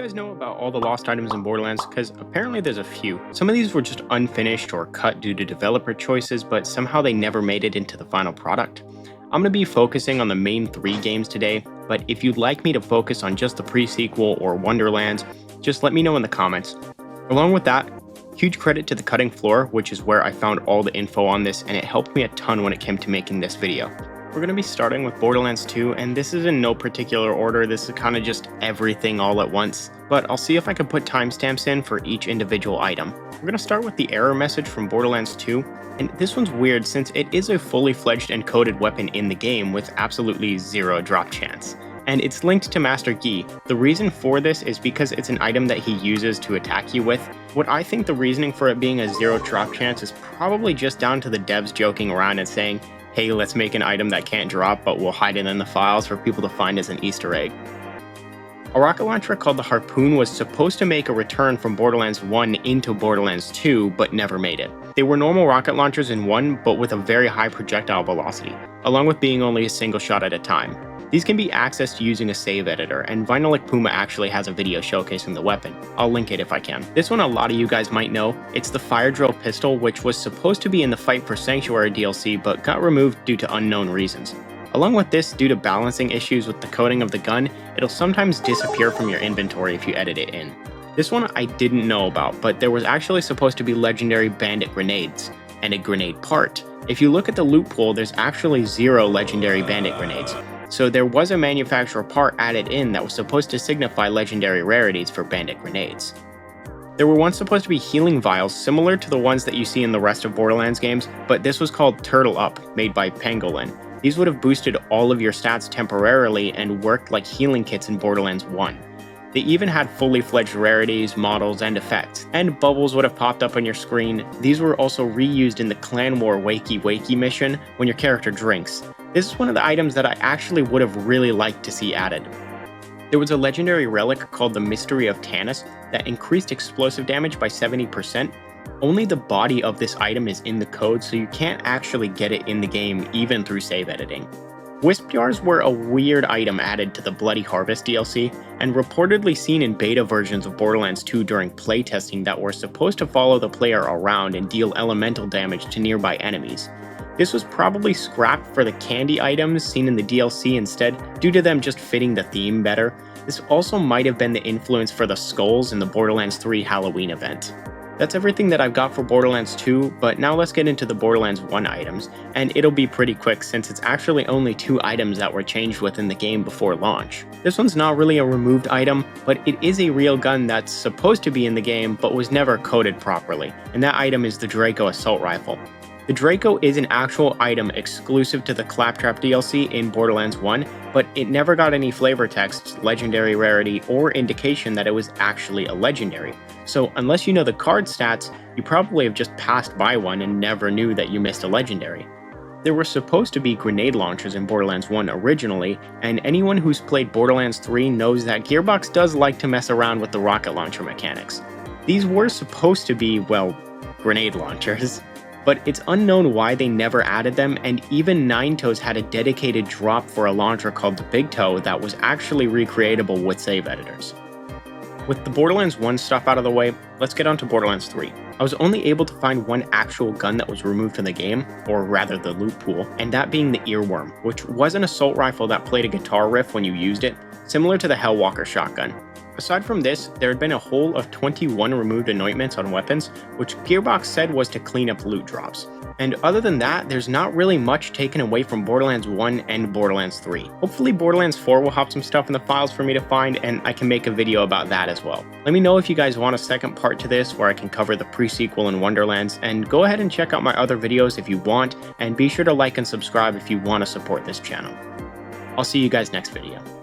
You guys know about all the lost items in Borderlands? Because apparently there's a few. Some of these were just unfinished or cut due to developer choices, but somehow they never made it into the final product. I'm going to be focusing on the main 3 games today, but if you'd like me to focus on just the pre-sequel or Wonderlands, just let me know in the comments. Along with that, huge credit to the cutting floor, which is where I found all the info on this, and it helped me a ton when it came to making this video. We're going to be starting with Borderlands 2, and this is in no particular order. This is kind of just everything all at once, but I'll see if I can put timestamps in for each individual item. We're going to start with the error message from Borderlands 2, and this one's weird since it is a fully fledged encoded weapon in the game with absolutely 0 drop chance. And it's linked to Master Yi. The reason for this is because it's an item that he uses to attack you with. What I think the reasoning for it being a 0 drop chance is probably just down to the devs joking around and saying, hey, let's make an item that can't drop, but we'll hide it in the files for people to find as an Easter egg. A rocket launcher called the Harpoon was supposed to make a return from Borderlands 1 into Borderlands 2, but never made it. They were normal rocket launchers in 1, but with a very high projectile velocity, along with being only a single shot at a time. These can be accessed using a save editor, and Vinylic Puma actually has a video showcasing the weapon. I'll link it if I can. This one a lot of you guys might know. It's the fire drill pistol, which was supposed to be in the Fight for Sanctuary DLC, but got removed due to unknown reasons. Along with this, due to balancing issues with the coding of the gun, it'll sometimes disappear from your inventory if you edit it in. This one I didn't know about, but there was actually supposed to be legendary Bandit Grenades, and a grenade part. If you look at the loot pool, there's actually 0 legendary Bandit Grenades. So there was a manufacturer part added in that was supposed to signify legendary rarities for Bandit Grenades. There were once supposed to be healing vials similar to the ones that you see in the rest of Borderlands games, but this was called Turtle Up, made by Pangolin. These would have boosted all of your stats temporarily and worked like healing kits in Borderlands 1. They even had fully fledged rarities, models, and effects, and bubbles would have popped up on your screen. These were also reused in the Clan War Wakey Wakey mission when your character drinks. This is one of the items that I actually would have really liked to see added. There was a legendary relic called the Mystery of Tannis that increased explosive damage by 70%. Only the body of this item is in the code, so you can't actually get it in the game even through save editing. Wisp jars were a weird item added to the Bloody Harvest DLC, and reportedly seen in beta versions of Borderlands 2 during playtesting that were supposed to follow the player around and deal elemental damage to nearby enemies. This was probably scrapped for the candy items seen in the DLC instead, due to them just fitting the theme better. This also might have been the influence for the skulls in the Borderlands 3 Halloween event. That's everything that I've got for Borderlands 2, but now let's get into the Borderlands 1 items, and it'll be pretty quick since it's actually only 2 items that were changed within the game before launch. This one's not really a removed item, but it is a real gun that's supposed to be in the game but was never coded properly, and that item is the Draco Assault Rifle. The Draco is an actual item exclusive to the Claptrap DLC in Borderlands 1, but it never got any flavor text, legendary rarity, or indication that it was actually a legendary. So unless you know the card stats, you probably have just passed by one and never knew that you missed a legendary. There were supposed to be grenade launchers in Borderlands 1 originally, and anyone who's played Borderlands 3 knows that Gearbox does like to mess around with the rocket launcher mechanics. These were supposed to be, well, grenade launchers. But it's unknown why they never added them, and even Nine Toes had a dedicated drop for a launcher called the Big Toe that was actually recreatable with save editors. With the Borderlands 1 stuff out of the way, let's get on to Borderlands 3. I was only able to find one actual gun that was removed from the game, or rather the loot pool, and that being the Earworm, which was an assault rifle that played a guitar riff when you used it, similar to the Hellwalker shotgun. Aside from this, there had been a whole of 21 removed anointments on weapons, which Gearbox said was to clean up loot drops. And other than that, there's not really much taken away from Borderlands 1 and Borderlands 3. Hopefully Borderlands 4 will have some stuff in the files for me to find, and I can make a video about that as well. Let me know if you guys want a second part to this where I can cover the pre-sequel in Wonderlands, and go ahead and check out my other videos if you want, and be sure to like and subscribe if you want to support this channel. I'll see you guys next video.